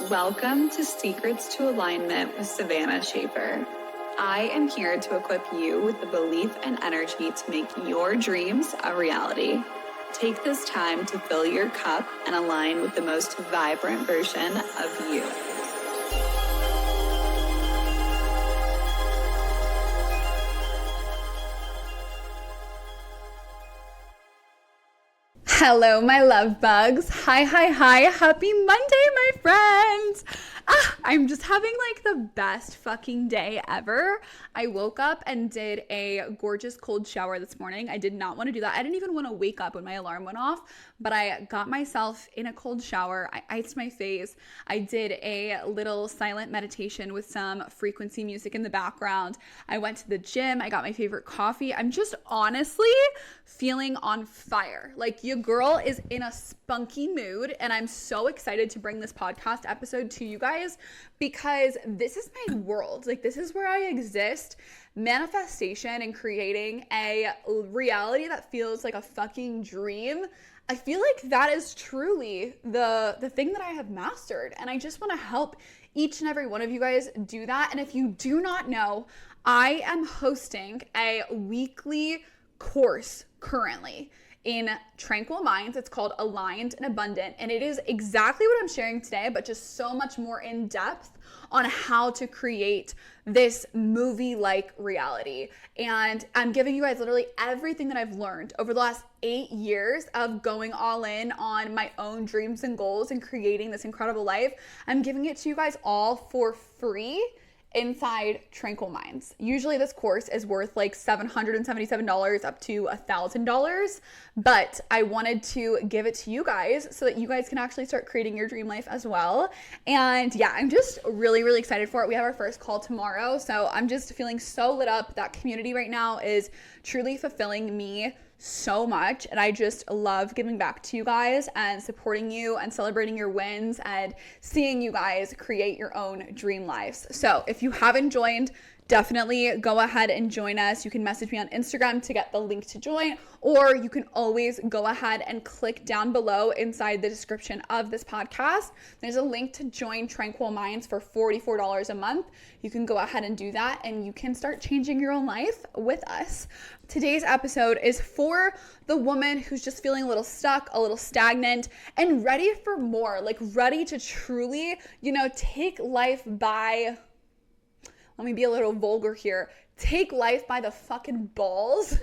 Welcome to Secrets to Alignment with Savannah Schaffer. I am here to equip you with the belief and energy to make your dreams a reality. Take this time to fill your cup and align with the most vibrant version of you. Hello, my love bugs. Hi. Happy Monday, my friends. I'm just having like the best fucking day ever. I woke up and did a gorgeous cold shower this morning. I did not want to do that. I didn't even want to wake up when my alarm went off, but I got myself in a cold shower. I iced my face. I did a little silent meditation with some frequency music in the background. I went to the gym. I got my favorite coffee. I'm just honestly feeling on fire. Like, your girl is in a spunky mood, and I'm so excited to bring this podcast episode to you guys because this is my world. Like, this is where I exist. Manifestation and creating a reality that feels like a fucking dream. I feel like that is truly the thing that I have mastered, and I just want to help each and every one of you guys do that. And if you do not know, I am hosting a weekly course currently in Tranquil Minds. It's called Aligned and Abundant, and it is exactly what I'm sharing today, but just so much more in depth on how to create this movie-like reality. And I'm giving you guys literally everything that I've learned over the last 8 years of going all in on my own dreams and goals and creating this incredible life. I'm giving it to you guys all for free inside Tranquil Minds. Usually this course is worth like $777 up to $1,000, but I wanted to give it to you guys so that you guys can actually start creating your dream life as well. And yeah, I'm just really excited for it. We have our first call tomorrow, so I'm just feeling so lit up. That community right now is truly fulfilling me so much, and I just love giving back to you guys and supporting you and celebrating your wins and seeing you guys create your own dream lives. So if you haven't joined, definitely go ahead and join us. You can message me on Instagram to get the link to join, or you can always go ahead and click down below inside the description of this podcast. There's a link to join Tranquil Minds for $44 a month. You can go ahead and do that, and you can start changing your own life with us. Today's episode is for the woman who's just feeling a little stuck, a little stagnant, and ready for more, like ready to truly, take life by, let me be a little vulgar here, take life by the fucking balls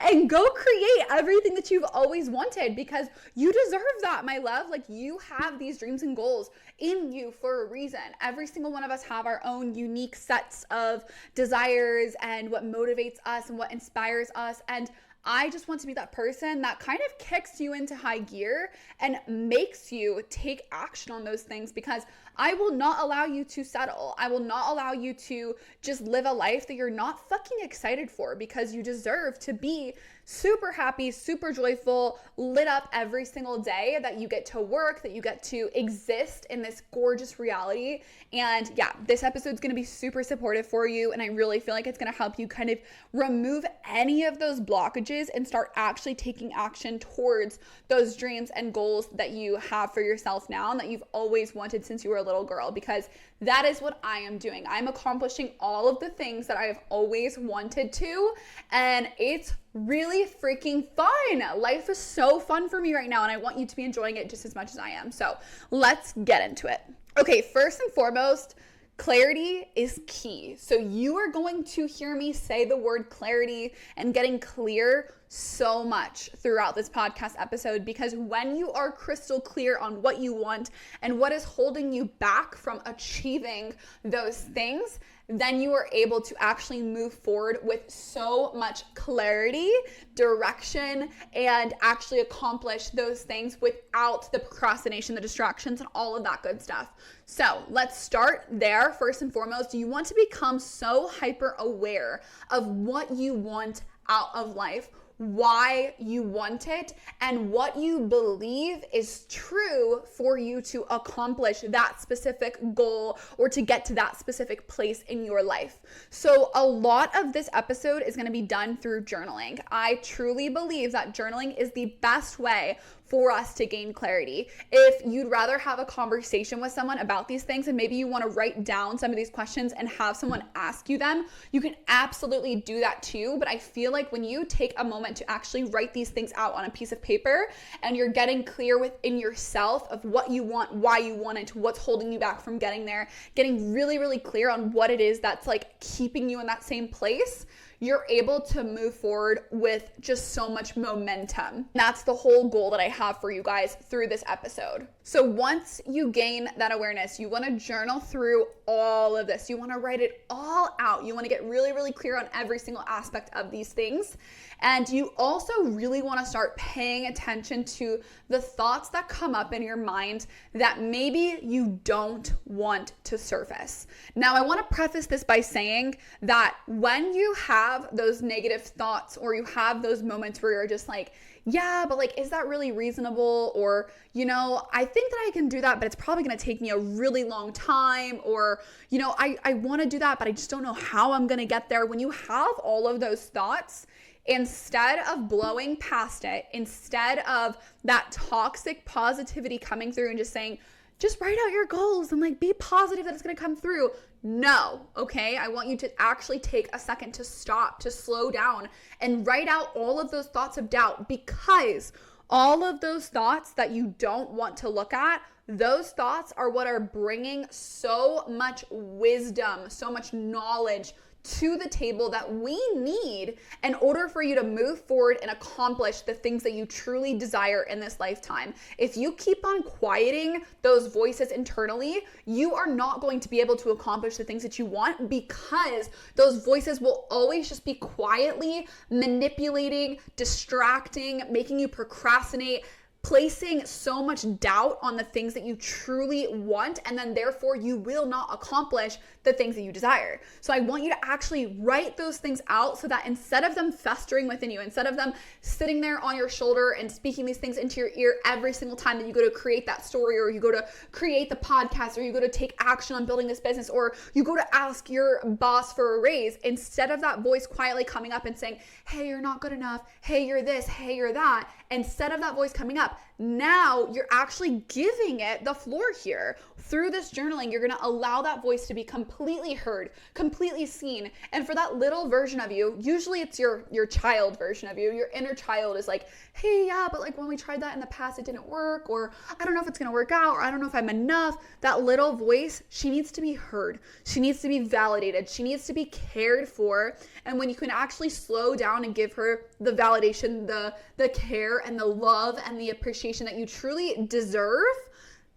and go create everything that you've always wanted, because you deserve that, my love. Like, you have these dreams and goals in you for a reason. Every single one of us have our own unique sets of desires and what motivates us and what inspires us. And I just want to be that person that kind of kicks you into high gear and makes you take action on those things, because I will not allow you to settle. I will not allow you to just live a life that you're not fucking excited for, because you deserve to be super happy, super joyful, lit up every single day that you get to work, that you get to exist in this gorgeous reality. And yeah, this episode's gonna be super supportive for you, and I really feel like it's gonna help you kind of remove any of those blockages and start actually taking action towards those dreams and goals that you have for yourself now and that you've always wanted since you were a little girl, because that is what I am doing. I'm accomplishing all of the things that I have always wanted to, and it's really freaking fun. Life is so fun for me right now, and I want you to be enjoying it just as much as I am. So let's get into it. Okay, first and foremost, clarity is key. So you are going to hear me say the word clarity and getting clear so much throughout this podcast episode, because when you are crystal clear on what you want and what is holding you back from achieving those things, then you are able to actually move forward with so much clarity, direction, and actually accomplish those things without the procrastination, the distractions, and all of that good stuff. So let's start there. First and foremost, you want to become so hyper aware of what you want out of life, why you want it and what you believe is true for you to accomplish that specific goal or to get to that specific place in your life. So a lot of this episode is going to be done through journaling. I truly believe that journaling is the best way for us to gain clarity. If you'd rather have a conversation with someone about these things and maybe you want to write down some of these questions and have someone ask you them, you can absolutely do that too. But I feel like when you take a moment to actually write these things out on a piece of paper and you're getting clear within yourself of what you want, why you want it, what's holding you back from getting there, getting really, really clear on what it is that's like keeping you in that same place, you're able to move forward with just so much momentum. That's the whole goal that I have for you guys through this episode. So once you gain that awareness, you want to journal through all of this. You want to write it all out. You want to get really, really clear on every single aspect of these things. And you also really want to start paying attention to the thoughts that come up in your mind that maybe you don't want to surface. Now, I want to preface this by saying that when you have those negative thoughts or you have those moments where you're just like, yeah, but like, is that really reasonable? Or, you know, I think that I can do that, but it's probably going to take me a really long time. Or, you know, I want to do that, but I just don't know how I'm going to get there. When you have all of those thoughts, instead of blowing past it, instead of that toxic positivity coming through and just saying, just write out your goals and like be positive that it's going to come through. No, okay? I want you to actually take a second to stop, to slow down and write out all of those thoughts of doubt, because all of those thoughts that you don't want to look at, those thoughts are what are bringing so much wisdom, so much knowledge to the table that we need in order for you to move forward and accomplish the things that you truly desire in this lifetime. If you keep on quieting those voices internally, you are not going to be able to accomplish the things that you want, because those voices will always just be quietly manipulating, distracting, making you procrastinate, placing so much doubt on the things that you truly want, and then therefore you will not accomplish the things that you desire. So I want you to actually write those things out so that instead of them festering within you, instead of them sitting there on your shoulder and speaking these things into your ear every single time that you go to create that story, or you go to create the podcast, or you go to take action on building this business, or you go to ask your boss for a raise, instead of that voice quietly coming up and saying, hey, you're not good enough, hey, you're this, hey, you're that, instead of that voice coming up, now you're actually giving it the floor here. Through this journaling, you're going to allow that voice to be completely heard, completely seen. And for that little version of you, usually it's your child version of you, your inner child is like, hey, yeah, but like when we tried that in the past, it didn't work, or I don't know if it's going to work out, or I don't know if I'm enough. That little voice, she needs to be heard. She needs to be validated. She needs to be cared for. And when you can actually slow down and give her the validation, the care and the love and the appreciation that you truly deserve,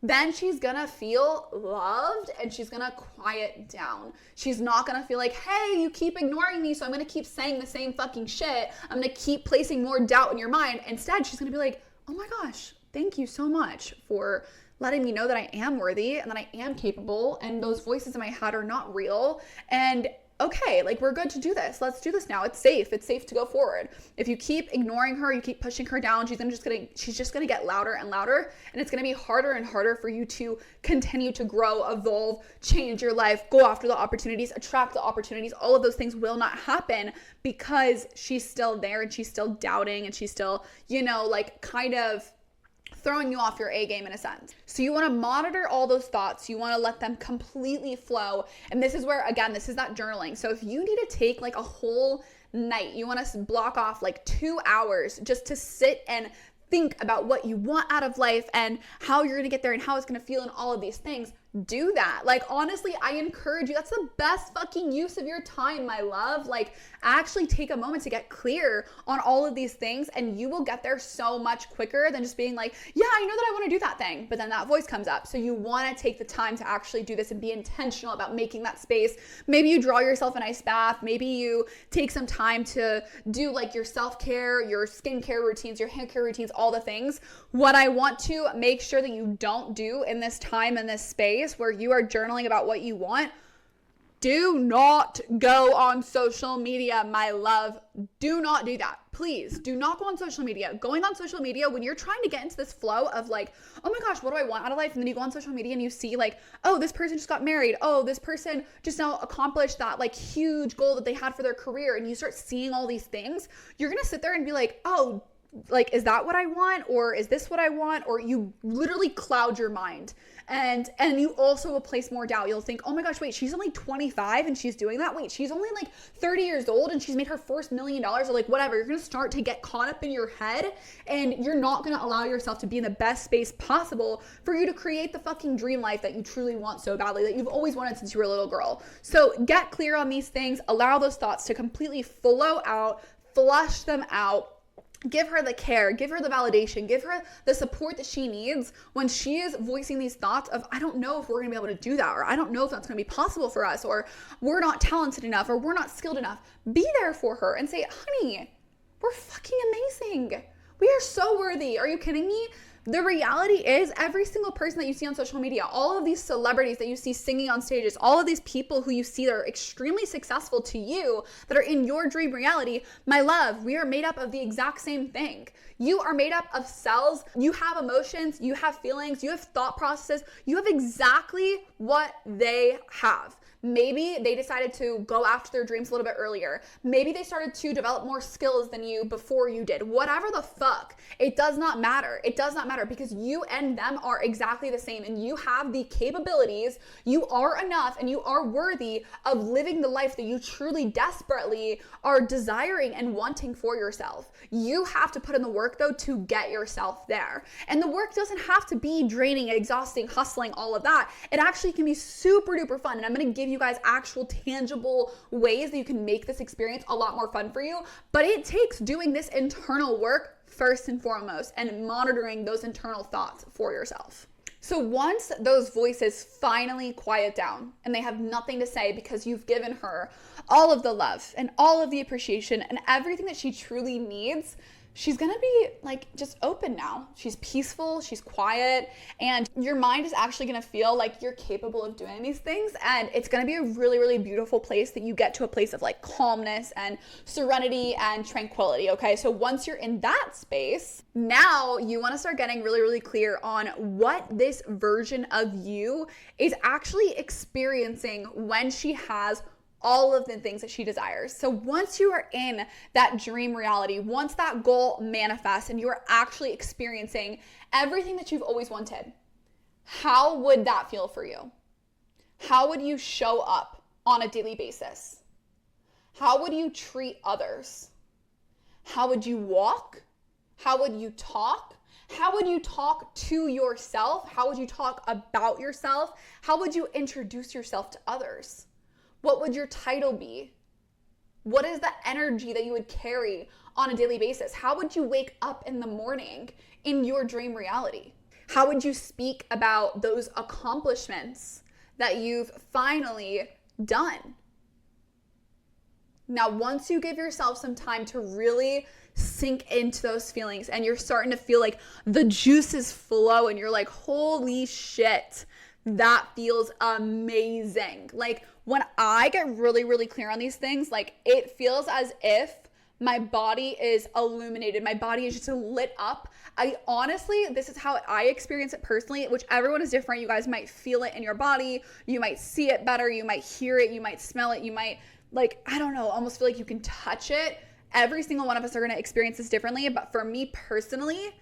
then she's gonna feel loved and she's gonna quiet down. She's not gonna feel like, hey, you keep ignoring me, so I'm gonna keep saying the same fucking shit. I'm gonna keep placing more doubt in your mind. Instead, she's gonna be like, oh my gosh, thank you so much for letting me know that I am worthy and that I am capable, and those voices in my head are not real. And okay, like we're good to do this. Let's do this now. It's safe. It's safe to go forward. If you keep ignoring her, you keep pushing her down, she's just gonna get louder and louder, and it's gonna be harder and harder for you to continue to grow, evolve, change your life, go after the opportunities, attract the opportunities. All of those things will not happen because she's still there and she's still doubting and she's still, like kind of throwing you off your A game in a sense. So you want to monitor all those thoughts. You want to let them completely flow. And this is where, again, this is that journaling. So if you need to take like a whole night, you want to block off like 2 hours just to sit and think about what you want out of life and how you're going to get there and how it's going to feel and all of these things, do that. Like, honestly, I encourage you. That's the best fucking use of your time, my love. Like, actually take a moment to get clear on all of these things, and you will get there so much quicker than just being like, yeah, I know that I want to do that thing, but then that voice comes up. So you want to take the time to actually do this and be intentional about making that space. Maybe you draw yourself an ice bath. Maybe you take some time to do like your self-care, your skincare routines, your hair care routines, all the things. What I want to make sure that you don't do in this time, in this space where you are journaling about what you want, Do not go on social media, my love. Do not do that. Please do not go on social media. Going on social media when you're trying to get into this flow of like, oh my gosh, what do I want out of life? And then you go on social media and you see like, oh, this person just got married. Oh, this person just now accomplished that like huge goal that they had for their career. And you start seeing all these things. You're going to sit there and be like, oh, like, is that what I want? Or is this what I want? Or you literally cloud your mind. And you also will place more doubt. You'll think, oh my gosh, wait, she's only 25 and she's doing that. Wait, she's only like 30 years old and she's made her first $1 million or like whatever. You're going to start to get caught up in your head and you're not going to allow yourself to be in the best space possible for you to create the fucking dream life that you truly want so badly, that you've always wanted since you were a little girl. So get clear on these things. Allow those thoughts to completely flow out, flush them out. Give her the care, give her the validation, give her the support that she needs when she is voicing these thoughts of, I don't know if we're gonna be able to do that, or I don't know if that's gonna be possible for us, or we're not talented enough, or we're not skilled enough. Be there for her and say, honey, we're fucking amazing. We are so worthy. Are you kidding me? The reality is every single person that you see on social media, all of these celebrities that you see singing on stages, all of these people who you see that are extremely successful to you, that are in your dream reality, my love, we are made up of the exact same thing. You are made up of cells. You have emotions, you have feelings, you have thought processes, you have exactly what they have. Maybe they decided to go after their dreams a little bit earlier. Maybe they started to develop more skills than you before you did. Whatever the fuck, it does not matter. It does not matter because you and them are exactly the same and you have the capabilities. You are enough and you are worthy of living the life that you truly desperately are desiring and wanting for yourself. You have to put in the work though to get yourself there. And the work doesn't have to be draining, exhausting, hustling, all of that. It actually can be super duper fun. And I'm going to give you guys actual tangible ways that you can make this experience a lot more fun for you. But it takes doing this internal work first and foremost and monitoring those internal thoughts for yourself. So once those voices finally quiet down and they have nothing to say because you've given her all of the love and all of the appreciation and everything that she truly needs, she's gonna be like just open now. She's peaceful, she's quiet, and your mind is actually gonna feel like you're capable of doing these things. And it's gonna be a really, really beautiful place that you get to a place of like calmness and serenity and tranquility, okay? So once you're in that space, now you wanna start getting really, really clear on what this version of you is actually experiencing when she has all of the things that she desires. So once you are in that dream reality, once that goal manifests and you are actually experiencing everything that you've always wanted, how would that feel for you? How would you show up on a daily basis? How would you treat others? How would you walk? How would you talk? How would you talk to yourself? How would you talk about yourself? How would you introduce yourself to others? What would your title be? What is the energy that you would carry on a daily basis? How would you wake up in the morning in your dream reality? How would you speak about those accomplishments that you've finally done? Now, once you give yourself some time to really sink into those feelings and you're starting to feel like the juices flow and you're like, holy shit, that feels amazing. Like when I get really, really clear on these things, like it feels as if my body is illuminated. My body is just lit up. I honestly, this is how I experience it personally, which everyone is different. You guys might feel it in your body. You might see it better. You might hear it. You might smell it. You might like, I don't know, almost feel like you can touch it. Every single one of us are going to experience this differently. But for me personally,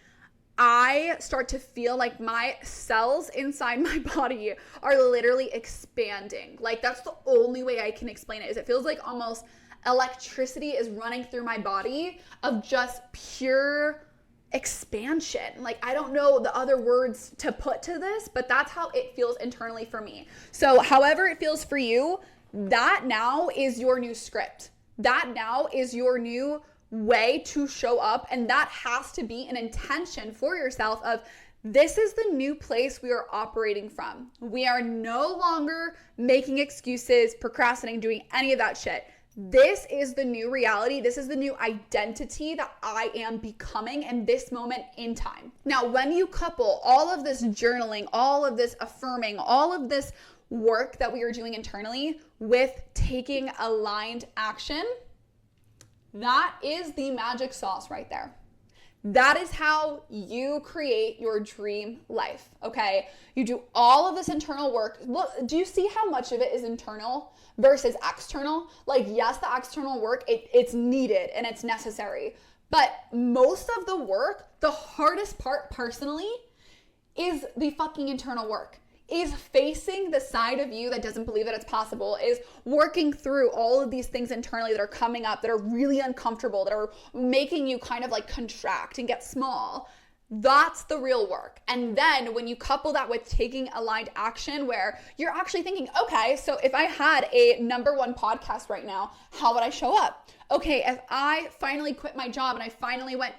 I start to feel like my cells inside my body are literally expanding. Like that's the only way I can explain it, is it feels like almost electricity is running through my body of just pure expansion. Like I don't know the other words to put to this, but that's how it feels internally for me. So however it feels for you, that now is your new script. That now is your new way to show up, and that has to be an intention for yourself of this is the new place we are operating from. We are no longer making excuses, procrastinating, doing any of that shit. This is the new reality. This is the new identity that I am becoming in this moment in time. Now, when you couple all of this journaling, all of this affirming, all of this work that we are doing internally with taking aligned action, that is the magic sauce right there. That is how you create your dream life, okay? You do all of this internal work. Look, do you see how much of it is internal versus external? Like, yes, the external work, it's needed and it's necessary. But most of the work, the hardest part personally, is the fucking internal work. Is facing the side of you that doesn't believe that it's possible, is working through all of these things internally that are coming up, that are really uncomfortable, that are making you kind of like contract and get small. That's the real work. And then when you couple that with taking aligned action where you're actually thinking, okay, so if I had a #1 podcast right now, how would I show up? Okay, if I finally quit my job and I finally went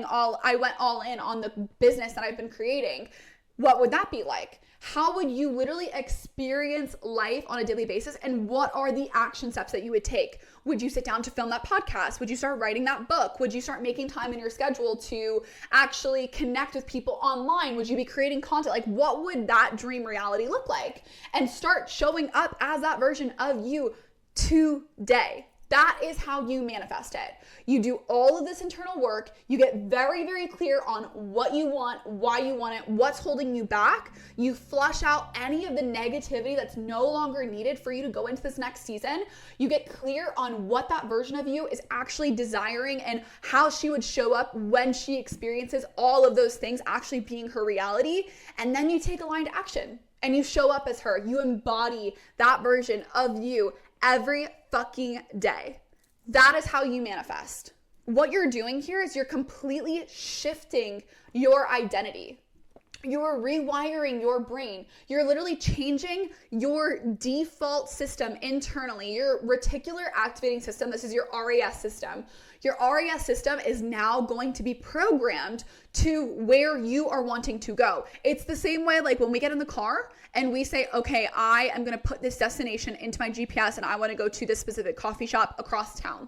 all in on the business that I've been creating, what would that be like? How would you literally experience life on a daily basis? And what are the action steps that you would take? Would you sit down to film that podcast? Would you start writing that book? Would you start making time in your schedule to actually connect with people online? Would you be creating content? Like, what would that dream reality look like? And start showing up as that version of you today. That is how you manifest it. You do all of this internal work. You get very, very clear on what you want, why you want it, what's holding you back. You flush out any of the negativity that's no longer needed for you to go into this next season. You get clear on what that version of you is actually desiring and how she would show up when she experiences all of those things actually being her reality. And then you take aligned action and you show up as her. You embody that version of you every fucking day. That is how you manifest. What you're doing here is you're completely shifting your identity. You're rewiring your brain. You're literally changing your default system internally, your reticular activating system. This is your RAS system. Your RAS system is now going to be programmed to where you are wanting to go. It's the same way like when we get in the car and we say, okay, I am going to put this destination into my GPS and I want to go to this specific coffee shop across town.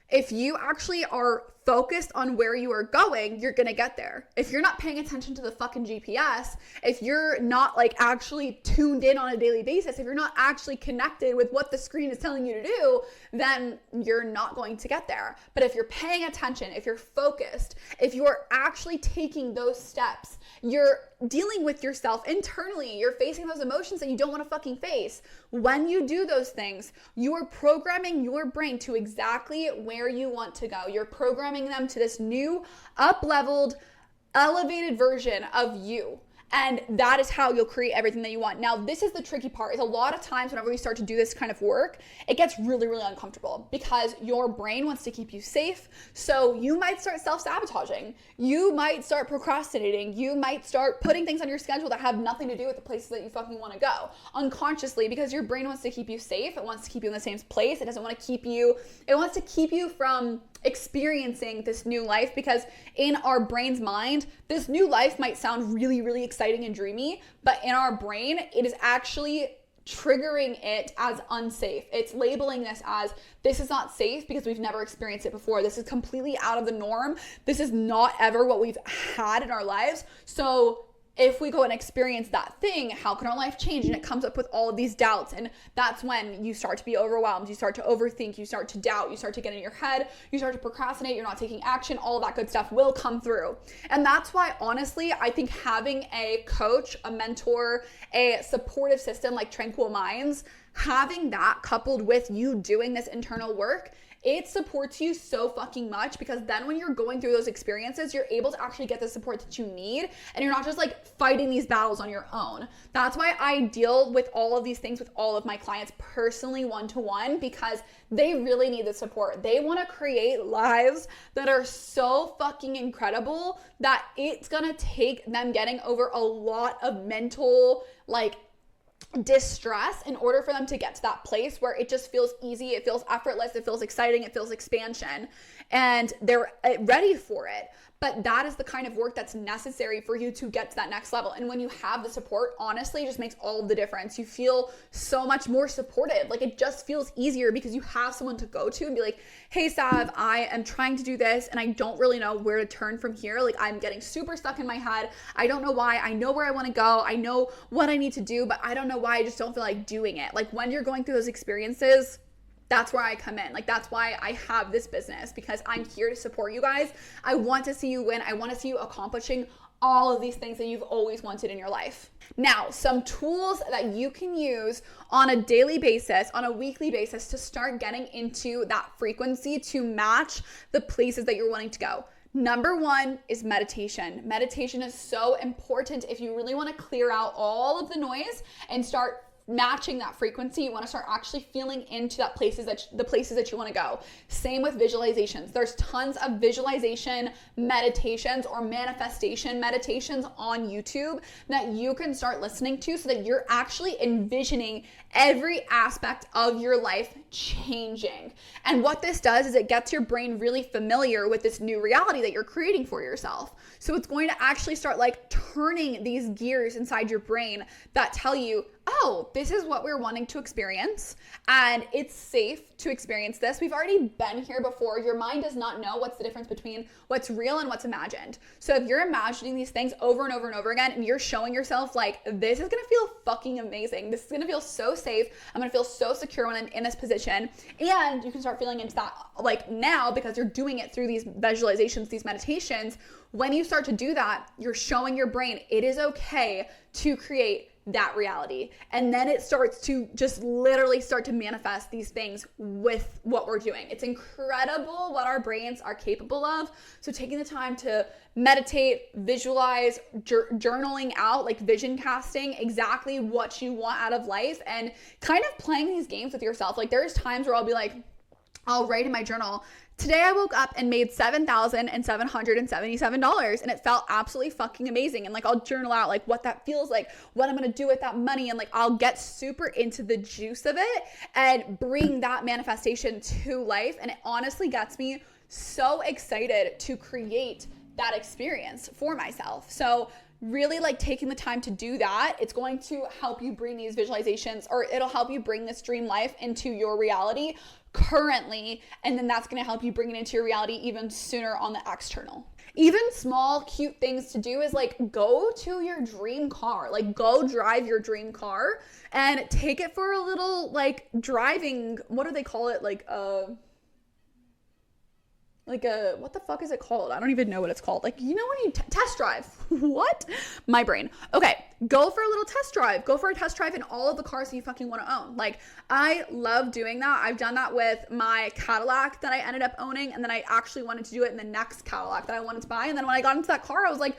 If you actually are focused on where you are going, you're going to get there. If you're not paying attention to the fucking GPS, if you're not like actually tuned in on a daily basis, if you're not actually connected with what the screen is telling you to do, then you're not going to get there. But if you're paying attention, if you're focused, if you're actually taking those steps, you're dealing with yourself internally, you're facing those emotions that you don't want to fucking face. When you do those things, you are programming your brain to exactly where you want to go. You're programming them to this new, up-leveled, elevated version of you. And that is how you'll create everything that you want. Now, this is the tricky part, is a lot of times whenever we start to do this kind of work, it gets really, really uncomfortable because your brain wants to keep you safe. So you might start self-sabotaging. You might start procrastinating. You might start putting things on your schedule that have nothing to do with the places that you fucking want to go unconsciously, because your brain wants to keep you safe. It wants to keep you in the same place. It doesn't want to keep you, it wants to keep you from experiencing this new life, because in our brain's mind, this new life might sound really, really exciting and dreamy, but in our brain, it is actually triggering it as unsafe. It's labeling this is not safe because we've never experienced it before. This is completely out of the norm. This is not ever what we've had in our lives. So if we go and experience that thing, how can our life change? And it comes up with all of these doubts. And that's when you start to be overwhelmed. You start to overthink. You start to doubt. You start to get in your head. You start to procrastinate. You're not taking action. All of that good stuff will come through. And that's why, honestly, I think having a coach, a mentor, a supportive system like Tranquil Minds, having that coupled with you doing this internal work, it supports you so fucking much, because then when you're going through those experiences, you're able to actually get the support that you need, and you're not just like fighting these battles on your own. That's why I deal with all of these things with all of my clients personally, one-to-one, because they really need the support. They want to create lives that are so fucking incredible that it's gonna take them getting over a lot of mental distress in order for them to get to that place where it just feels easy, it feels effortless, it feels exciting, it feels expansion. and they're ready for it. But that is the kind of work that's necessary for you to get to that next level. And when you have the support, honestly, it just makes all of the difference. You feel so much more supported. Like, it just feels easier because you have someone to go to and be like, hey, Sav, I am trying to do this and I don't really know where to turn from here. Like, I'm getting super stuck in my head. I don't know why. I know where I want to go. I know what I need to do, but I don't know why. I just don't feel like doing it. Like, when you're going through those experiences, that's where I come in. Like, that's why I have this business, because I'm here to support you guys. I want to see you win. I want to see you accomplishing all of these things that you've always wanted in your life. Now, some tools that you can use on a daily basis, on a weekly basis, to start getting into that frequency to match the places that you're wanting to go. Number one is meditation. Meditation is so important if you really want to clear out all of the noise and start matching that frequency. You want to start actually feeling into the places that you want to go. Same with visualizations. There's tons of visualization meditations or manifestation meditations on YouTube that you can start listening to, so that you're actually envisioning every aspect of your life changing. And what this does is it gets your brain really familiar with this new reality that you're creating for yourself. So it's going to actually start like turning these gears inside your brain that tell you, oh, this is what we're wanting to experience, and it's safe to experience this. We've already been here before. Your mind does not know what's the difference between what's real and what's imagined. So if you're imagining these things over and over and over again, and you're showing yourself like, this is gonna feel fucking amazing. This is gonna feel so safe. I'm gonna feel so secure when I'm in this position. And you can start feeling into that like now, because you're doing it through these visualizations, these meditations. When you start to do that, you're showing your brain it is okay to create that reality. And then it starts to just literally start to manifest these things with what we're doing. It's incredible what our brains are capable of. So taking the time to meditate, visualize, journaling out, like vision casting exactly what you want out of life, and kind of playing these games with yourself. Like, there's times where I'll be like, I'll write in my journal, today I woke up and made $7,777, and it felt absolutely fucking amazing. And like, I'll journal out like what that feels like, what I'm gonna do with that money, and like I'll get super into the juice of it and bring that manifestation to life. And it honestly gets me so excited to create that experience for myself. So really like taking the time to do that, it's going to help you bring these visualizations, or it'll help you bring this dream life into your reality currently, and then that's going to help you bring it into your reality even sooner on the external. Even small cute things to do is like go to your dream car, like go drive your dream car and take it for a little like driving, what do they call it, like a what the fuck is it called? I don't even know what it's called. Like, you know, when you test drive. What? My brain. Okay, go for a little test drive. Go for a test drive in all of the cars that you fucking want to own. Like, I love doing that. I've done that with my Cadillac that I ended up owning, and then I actually wanted to do it in the next Cadillac that I wanted to buy. And then when I got into that car, I was like,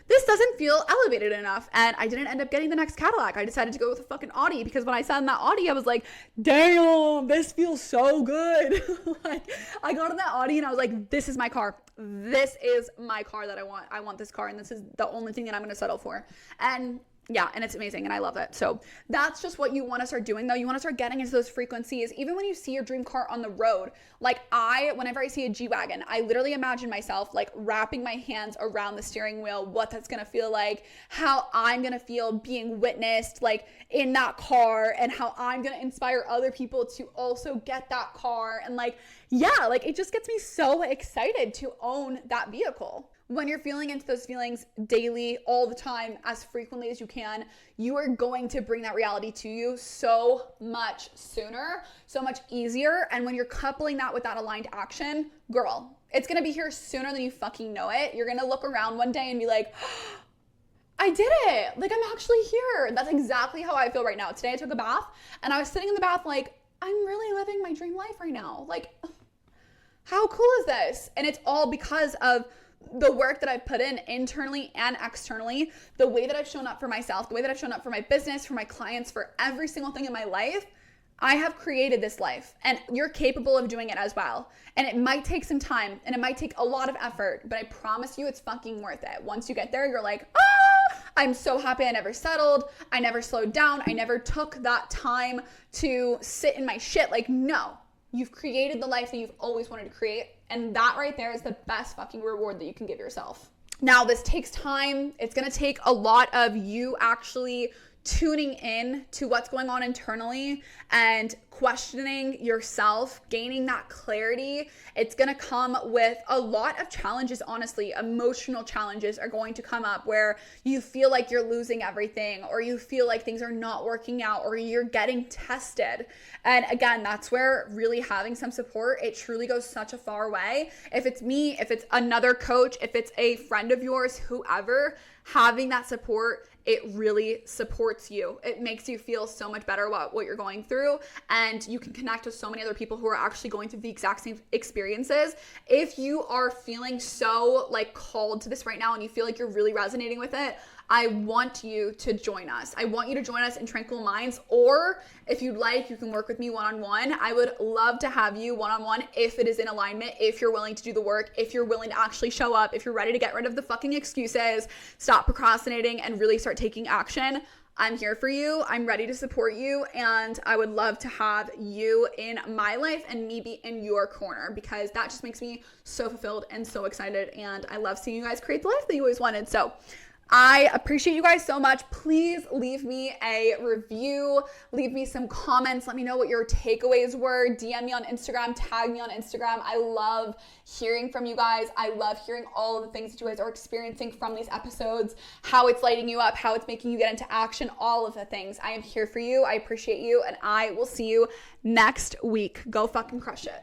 this doesn't feel elevated enough. And I didn't end up getting the next Cadillac. I decided to go with a fucking Audi, because when I sat in that Audi, I was like, damn, this feels so good. Like, I got in that Audi and I was like, this is my car. This is my car that I want. I want this car, and this is the only thing that I'm going to settle for. And yeah, and it's amazing, and I love it. So that's just what you want to start doing, though. You want to start getting into those frequencies, even when you see your dream car on the road. Like, whenever I see a G-Wagon, I literally imagine myself like wrapping my hands around the steering wheel, what that's going to feel like, how I'm going to feel being witnessed like in that car, and how I'm going to inspire other people to also get that car. And like, yeah, like it just gets me so excited to own that vehicle. When you're feeling into those feelings daily, all the time, as frequently as you can, you are going to bring that reality to you so much sooner, so much easier. And when you're coupling that with that aligned action, girl, it's going to be here sooner than you fucking know it. You're going to look around one day and be like, I did it. Like, I'm actually here. That's exactly how I feel right now. Today I took a bath and I was sitting in the bath like, I'm really living my dream life right now. Like, how cool is this? And it's all because of the work that I've put in internally and externally, the way that I've shown up for myself, the way that I've shown up for my business, for my clients, for every single thing in my life. I have created this life, and you're capable of doing it as well. And it might take some time, and it might take a lot of effort, but I promise you it's fucking worth it. Once you get there, you're like, I'm so happy I never settled. I never slowed down. I never took that time to sit in my shit. Like, no, you've created the life that you've always wanted to create. And that right there is the best fucking reward that you can give yourself. Now, this takes time. It's going to take a lot of you actually tuning in to what's going on internally and questioning yourself, gaining that clarity. It's going to come with a lot of challenges, honestly. Emotional challenges are going to come up where you feel like you're losing everything, or you feel like things are not working out, or you're getting tested. And again, that's where really having some support, it truly goes such a far way. If it's me, if it's another coach, if it's a friend of yours, whoever, having that support, it really supports you. It makes you feel so much better about what you're going through, and you can connect with so many other people who are actually going through the exact same experiences. If you are feeling so like called to this right now and you feel like you're really resonating with it, I want you to join us. I want you to join us in Tranquil Minds, or if you'd like, you can work with me one-on-one. I would love to have you one-on-one if it is in alignment, if you're willing to do the work, if you're willing to actually show up, if you're ready to get rid of the fucking excuses, stop procrastinating, and really start taking action. I'm here for you. I'm ready to support you, and I would love to have you in my life and me be in your corner, because that just makes me so fulfilled and so excited, and I love seeing you guys create the life that you always wanted. So I appreciate you guys so much. Please leave me a review, leave me some comments, let me know what your takeaways were, DM me on Instagram, tag me on Instagram. I love hearing from you guys. I love hearing all of the things that you guys are experiencing from these episodes, how it's lighting you up, how it's making you get into action, all of the things. I am here for you. I appreciate you, and I will see you next week. Go fucking crush it.